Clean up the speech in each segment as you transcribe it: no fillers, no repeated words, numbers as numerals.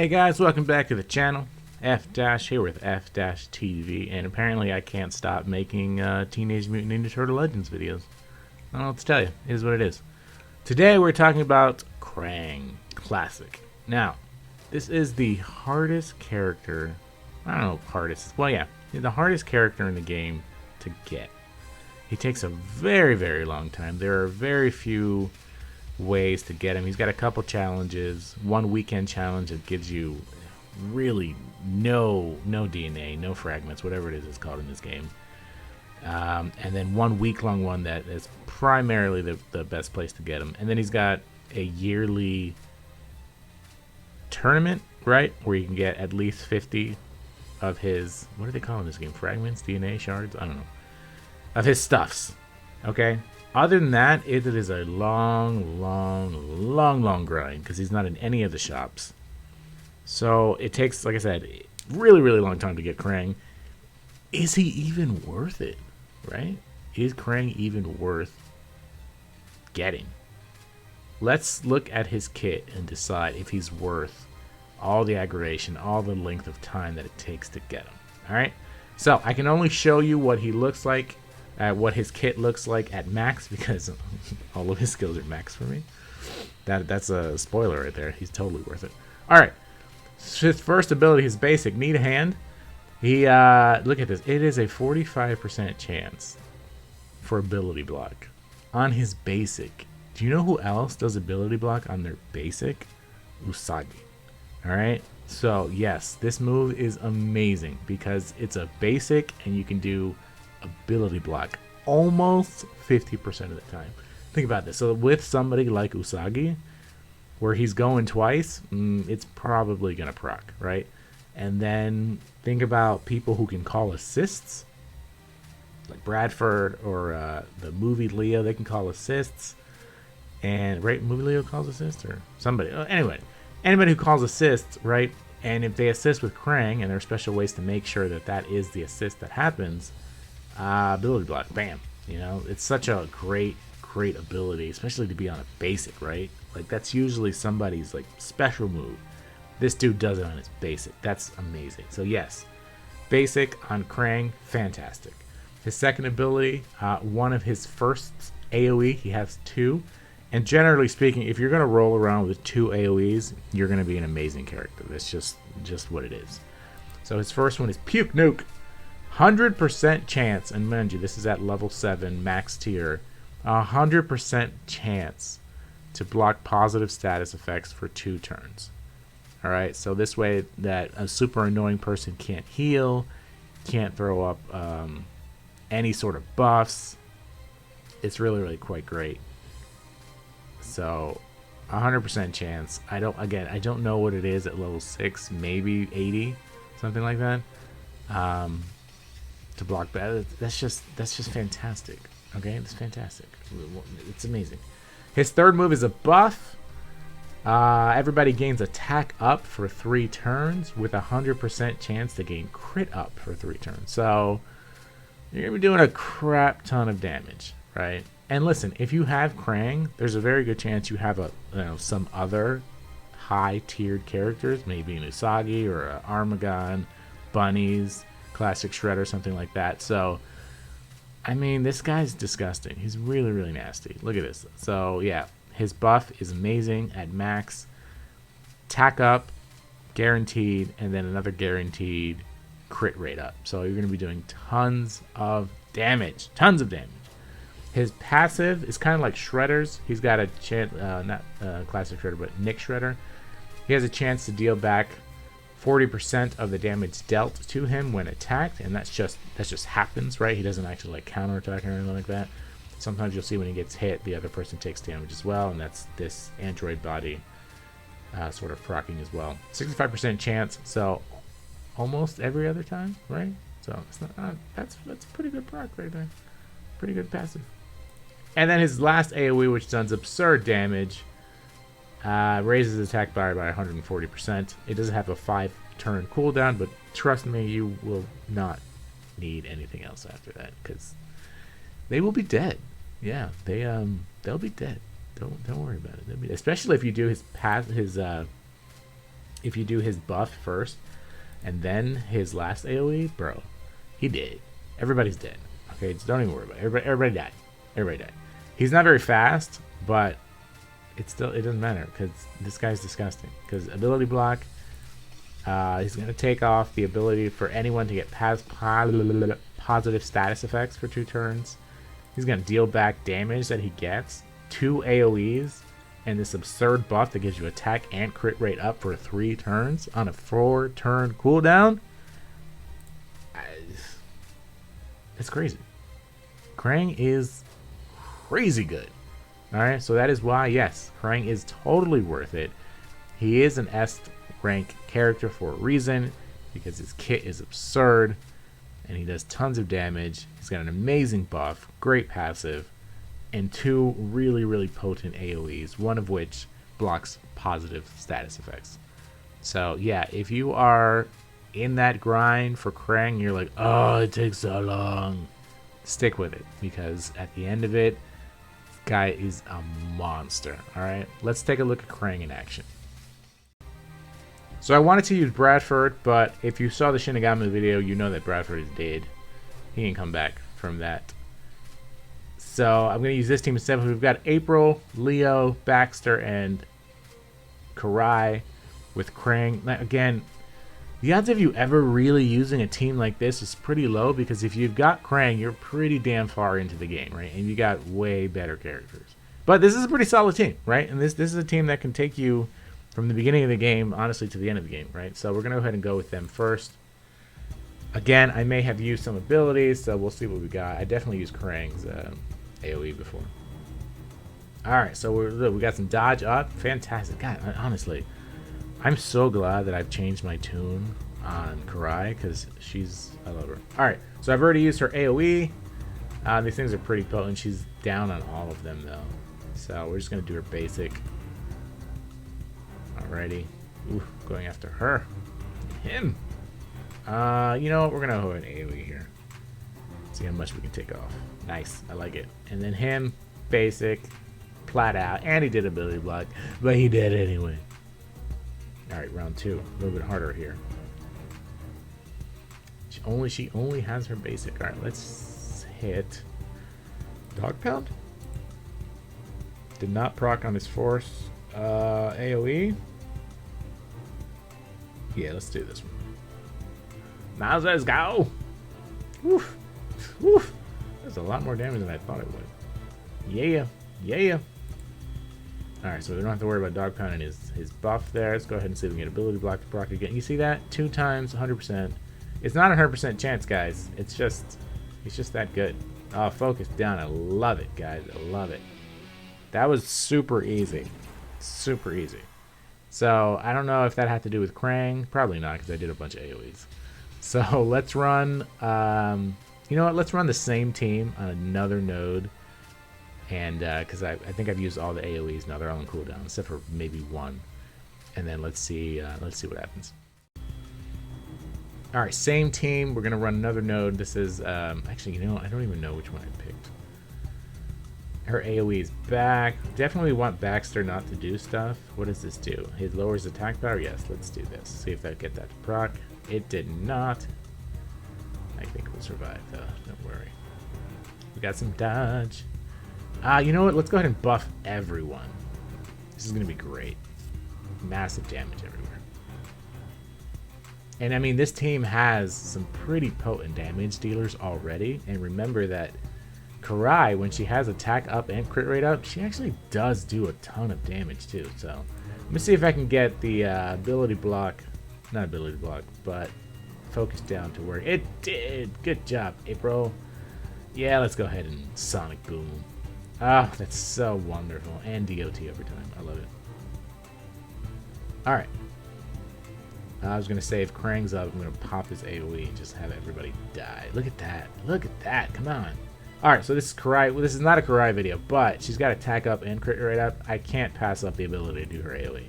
Hey guys, welcome back to the channel. F-Dash here with F-Dash TV, and apparently I can't stop making Teenage Mutant Ninja Turtle Legends videos. I don't know what to tell you. It is what it is. Today we're talking about Krang Classic. Now, this is the hardest character. I don't know, hardest. Well, yeah, the hardest character in the game to get. He takes a very, very long time. There are very few ways to get him. He's got a couple challenges. One weekend challenge that gives you really no DNA, no fragments, whatever it is it's called in this game. And then one week-long one that is primarily the best place to get him. And then he's got a yearly tournament, right, where you can get at least 50 of his, what do they call in this game? Fragments? DNA? Shards? I don't know. Of his stuffs. Okay? Other than that, it is a long grind because he's not in any of the shops. So it takes, like I said, really long time to get Krang. Is he even worth it? Right? Is Krang even worth getting? Let's look at his kit and decide if he's worth all the aggravation, all the length of time that it takes to get him. Alright? So I can only show you what he looks like. What his kit looks like at max, because all of his skills are max for me. That's a spoiler right there. He's totally worth it. Alright. His first ability, his basic, need a hand. He look at this. It is a 45% chance for ability block on his basic. Do you know who else does ability block on their basic? Usagi. Alright? So yes, this move is amazing because it's a basic and you can do ability block almost 50% of the time. Think about this. So with somebody like Usagi, where he's going twice, it's probably gonna proc, right? And then think about people who can call assists, like Bradford or the movie Leo. They can call assists, and right, movie Leo calls assists or somebody. Anyway, anybody who calls assists, right? And if they assist with Krang, and there are special ways to make sure that that is the assist that happens. Ability block, bam. You know, it's such a great ability, especially to be on a basic, right? Like that's usually somebody's like special move. This dude does it on his basic. That's amazing. So yes, basic on Krang, fantastic. His second ability, one of his first AoE, he has two. And generally speaking, if you're gonna roll around with two AoEs, you're gonna be an amazing character. That's just what it is. So his first one is Puke Nuke. 100% chance, and mind you, this is at level 7 max tier. 100% chance to block positive status effects for 2 turns. Alright, so this way that a super annoying person can't heal, can't throw up any sort of buffs. It's really quite great. So 100% chance. I don't know what it is at level 6, maybe 80, something like that. To block that, that's just fantastic. Okay, it's fantastic. It's amazing. His third move is a buff. Everybody gains attack up for 3 turns with 100% chance to gain crit up for 3 turns. So you're gonna be doing a crap ton of damage, right? And listen, if you have Krang, there's a very good chance you have some other high-tiered characters, maybe an Usagi or an Armagon, Bunnies, Classic Shredder, something like that. So, I mean, this guy's disgusting. He's really nasty. Look at this. So, yeah, his buff is amazing at max. Tack up, guaranteed, and then another guaranteed crit rate up. So, you're going to be doing tons of damage. Tons of damage. His passive is kind of like Shredder's. He's got a chance, not Classic Shredder, but Nick Shredder. He has a chance to deal back 40% of the damage dealt to him when attacked, and that just happens, right? He doesn't actually like counterattack or anything like that. Sometimes you'll see when he gets hit, the other person takes damage as well, and that's this android body sort of proccing as well. 65% chance, so almost every other time, right? So it's not that's a pretty good proc right there, pretty good passive. And then his last AoE, which does absurd damage. Raises attack bar by 140%. It doesn't have a 5-turn cooldown, but trust me, you will not need anything else after that because they will be dead. Yeah, they'll be dead. Don't worry about it. They'll be, especially if you do his if you do his buff first and then his last AoE, bro, he did. Everybody's dead. Okay, just don't even worry about it. Everybody died. Everybody died. He's not very fast, but it doesn't matter because this guy's disgusting. Because ability block, he's gonna take off the ability for anyone to get positive status effects for 2 turns. He's gonna deal back damage that he gets, 2 AoEs, and this absurd buff that gives you attack and crit rate up for 3 turns on a 4-turn cooldown. It's crazy. Krang is crazy good. Alright, so that is why, yes, Krang is totally worth it. He is an S rank character for a reason, because his kit is absurd, and he does tons of damage. He's got an amazing buff, great passive, and 2 really, really potent AoEs, one of which blocks positive status effects. So, yeah, if you are in that grind for Krang, you're like, oh, it takes so long, stick with it, because at the end of it, this guy is a monster. Alright, let's take a look at Krang in action. So I wanted to use Bradford, but if you saw the Shinigami video, you know that Bradford is dead. He didn't come back from that. So I'm going to use this team instead. We've got April, Leo, Baxter, and Karai with Krang. Now, again, the odds of you ever really using a team like this is pretty low, because if you've got Krang, you're pretty damn far into the game, right? And you got way better characters. But this is a pretty solid team, right? And this is a team that can take you from the beginning of the game, honestly, to the end of the game, right? So we're going to go ahead and go with them first. Again, I may have used some abilities, so we'll see what we got. I definitely used Krang's AoE before. Alright, so we got some dodge up. Fantastic. God, honestly, I'm so glad that I've changed my tune on Karai, because I love her. Alright, so I've already used her AoE. These things are pretty potent. She's down on all of them, though. So we're just going to do her basic. Alrighty. Ooh, going after her. Him. You know what? We're going to go an AoE here. See how much we can take off. Nice. I like it. And then him. Basic. Flat out. And he did ability block. But he did anyway. Alright, round 2. A little bit harder here. She only has her basic. Alright, let's hit Dog Pound. Did not proc on his force. AoE. Yeah, let's do this one. Now let's go. Woof. Woof. That's a lot more damage than I thought it would. Yeah. Yeah. Alright, so we don't have to worry about Dog Pound and his buff there. Let's go ahead and see if we can get ability block to proc again. You see that? 2 times, 100%. It's not a 100% chance, guys. It's just that good. Oh, focus down. I love it, guys. I love it. That was super easy. Super easy. So, I don't know if that had to do with Krang. Probably not, because I did a bunch of AoEs. So, let's run... you know what? Let's run the same team on another node. And, because I think I've used all the AoEs now. They're all on cooldown, except for maybe 1. And then let's see what happens. Alright, same team. We're going to run another node. This is... actually, you know, I don't even know which one I picked. Her AoE is back. Definitely want Baxter not to do stuff. What does this do? It lowers attack power? Yes, let's do this. See if that get that to proc. It did not. I think we'll survive though. Don't worry. We got some dodge. You know what? Let's go ahead and buff everyone. This is going to be great. Massive damage everywhere. And I mean, this team has some pretty potent damage dealers already. And remember that Karai, when she has attack up and crit rate up, she actually does do a ton of damage too. So let me see if I can get the ability block, not ability block, but focus down to work. It did. Good job, April. Yeah, let's go ahead and Sonic Boom. Ah, that's so wonderful. And DOT every time. I love it. Alright. I was going to say, if Krang's up, I'm going to pop his AoE and just have everybody die. Look at that. Look at that. Come on. Alright, so this is Karai. Well, this is not a Karai video, but she's got attack up and crit rate up. I can't pass up the ability to do her AoE.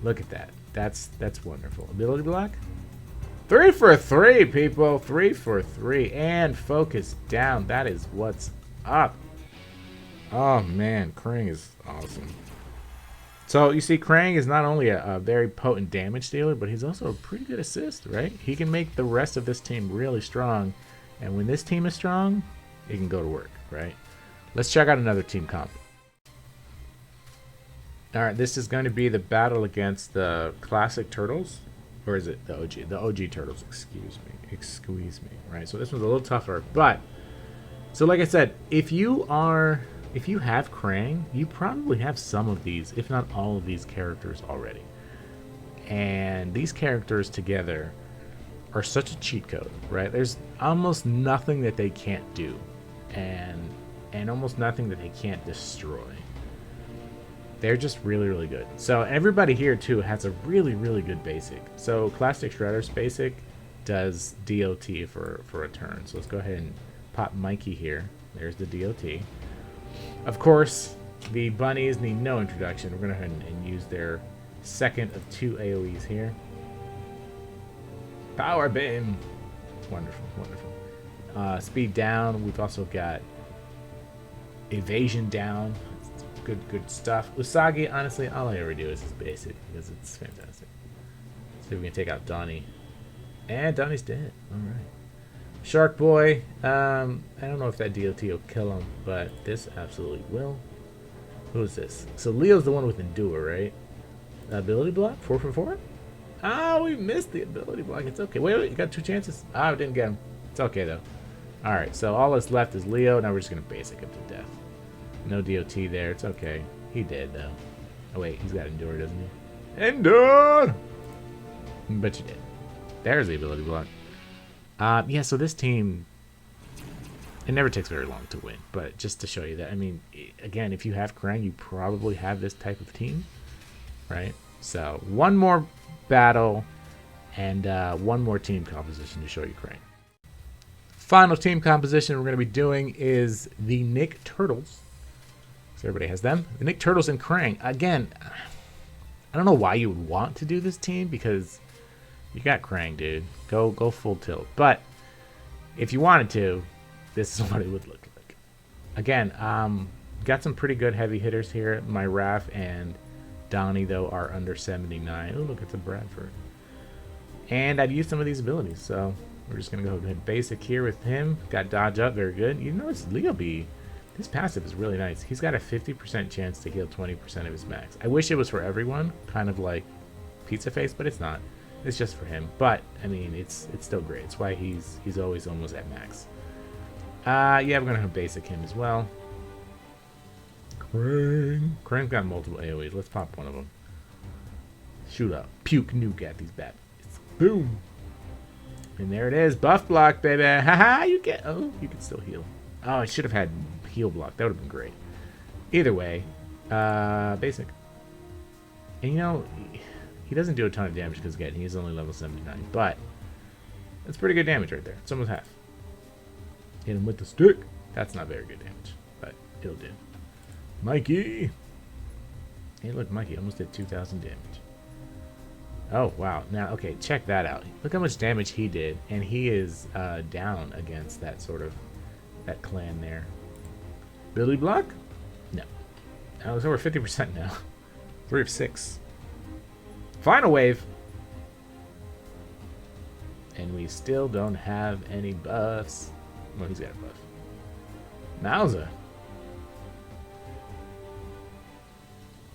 Look at that. That's wonderful. Ability block? 3 for 3, people. 3 for 3. And focus down. That is what's up. Oh, man. Krang is awesome. So you see, Krang is not only a very potent damage dealer, but he's also a pretty good assist, right? He can make the rest of this team really strong. And when this team is strong, it can go to work, right? Let's check out another team comp. All right, this is going to be the battle against the classic turtles. Or is it the OG? The OG turtles, excuse me, right? So this one's a little tougher, but... So like I said, if you have Krang, you probably have some of these, if not all of these characters already. And these characters together are such a cheat code, right? There's almost nothing that they can't do, and almost nothing that they can't destroy. They're just really, really good. So everybody here too has a really, really good basic. So Classic Shredder's basic does DOT for a turn. So let's go ahead and pop Mikey here. There's the DOT. Of course, the bunnies need no introduction. We're going to go ahead and use their second of 2 AoEs here. Power Beam. Wonderful, wonderful. Speed down. We've also got evasion down. Good stuff. Usagi, honestly, all I ever do is his basic because it's fantastic. See if we can take out Donnie. And Donnie's dead. Alright. Shark Boy, I don't know if that DOT will kill him, but this absolutely will. Who is this? So Leo's the one with Endure, right? Ability block? 4 for 4? Oh, we missed the ability block. It's okay. Wait, you got 2 chances? Ah, we didn't get him. It's okay, though. Alright, so all that's left is Leo. Now we're just going to basic him to death. No DOT there. It's okay. He did, though. Oh, wait. He's got Endure, doesn't he? Endure! But you did. There's the ability block. Yeah, so this team, it never takes very long to win. But just to show you that, I mean, again, if you have Krang, you probably have this type of team, right? So one more battle and one more team composition to show you Krang. Final team composition we're going to be doing is the Nick Turtles. So everybody has them. The Nick Turtles and Krang. Again, I don't know why you would want to do this team because you got Krang, dude. Go full tilt. But if you wanted to, this is what it would look like. Again, got some pretty good heavy hitters here. My Raph and Donnie, though, are under 79. Oh, look, it's a Bradford. And I'd use some of these abilities, so we're just going to go ahead and basic here with him. Got dodge up, very good. You notice Leo B, this passive is really nice. He's got a 50% chance to heal 20% of his max. I wish it was for everyone, kind of like Pizza Face, but it's not. It's just for him. But, I mean, it's still great. It's why he's always almost at max. Yeah, we're going to have basic him as well. Krang's got multiple AoEs. Let's pop one of them. Shoot up. Puke nuke at these bad boys. Boom. And there it is. Buff block, baby. Haha, you get... Oh, you can still heal. Oh, I should have had heal block. That would have been great. Either way, basic. And you know, he doesn't do a ton of damage because, again, he's only level 79. But that's pretty good damage right there. It's almost half. Hit him with the stick. That's not very good damage, but it'll do. Mikey. Hey, look, Mikey almost did 2,000 damage. Oh, wow. Now, okay, check that out. Look how much damage he did, and he is down against that sort of, that clan there. Ability block? No. Oh, it's over 50% now. 3 of 6. Final wave. And we still don't have any buffs. Well, he's got a buff. Mauser.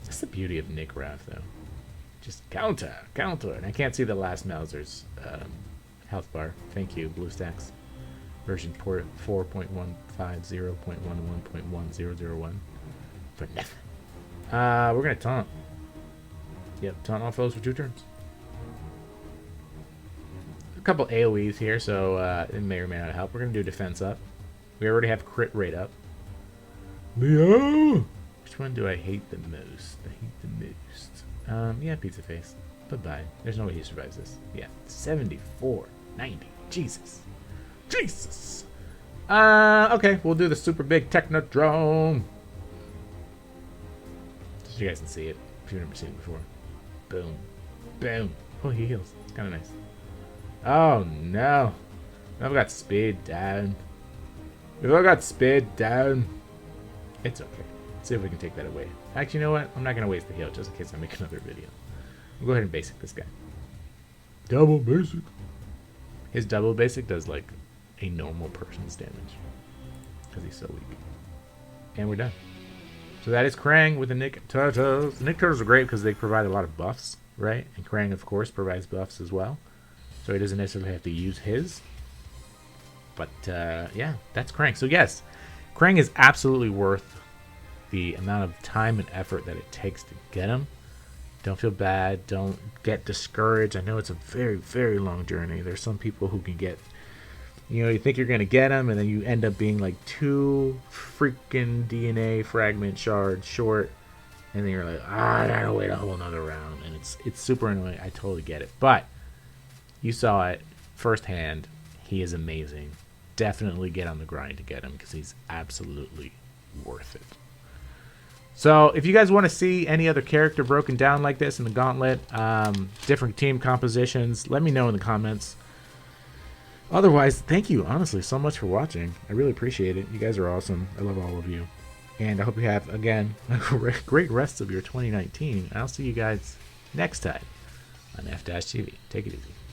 That's the beauty of Nick Raff, though. Just counter. And I can't see the last Mauser's health bar. Thank you, BlueStacks. Version 4.150.11.1001. For nothing. We're going to taunt. Yep, taunt all foes for 2 turns. A couple AoEs here, so it may or may not help. We're going to do defense up. We already have crit rate up. Leo! Which one do I hate the most? Yeah, Pizza Face. Bye-bye. There's no way he survives this. Yeah, 74.90. Jesus. Okay, we'll do the super big Technodrome. So you guys can see it if you've never seen it before. Boom. Boom. Oh, he heals. It's kind of nice. Oh, no. I've got speed down. It's okay. Let's see if we can take that away. Actually, you know what? I'm not going to waste the heal just in case I make another video. We'll go ahead and basic this guy. Double basic. His double basic does like a normal person's damage because he's so weak. And we're done. So that is Krang with the Nick Turtles. The Nick Turtles are great because they provide a lot of buffs, right? And Krang, of course, provides buffs as well. So he doesn't necessarily have to use his. But, yeah, that's Krang. So, yes, Krang is absolutely worth the amount of time and effort that it takes to get him. Don't feel bad. Don't get discouraged. I know it's a very, very long journey. There's some people who can get, you think you're going to get them, and then you end up being like 2 freaking DNA fragment shards short. And then you're like, I gotta wait a whole nother round. And it's super annoying. I totally get it. But you saw it firsthand. He is amazing. Definitely get on the grind to get him because he's absolutely worth it. So if you guys want to see any other character broken down like this in the Gauntlet, different team compositions, let me know in the comments. Otherwise, thank you, honestly, so much for watching. I really appreciate it. You guys are awesome. I love all of you. And I hope you have, again, a great rest of your 2019. I'll see you guys next time on effdash TV. Take it easy.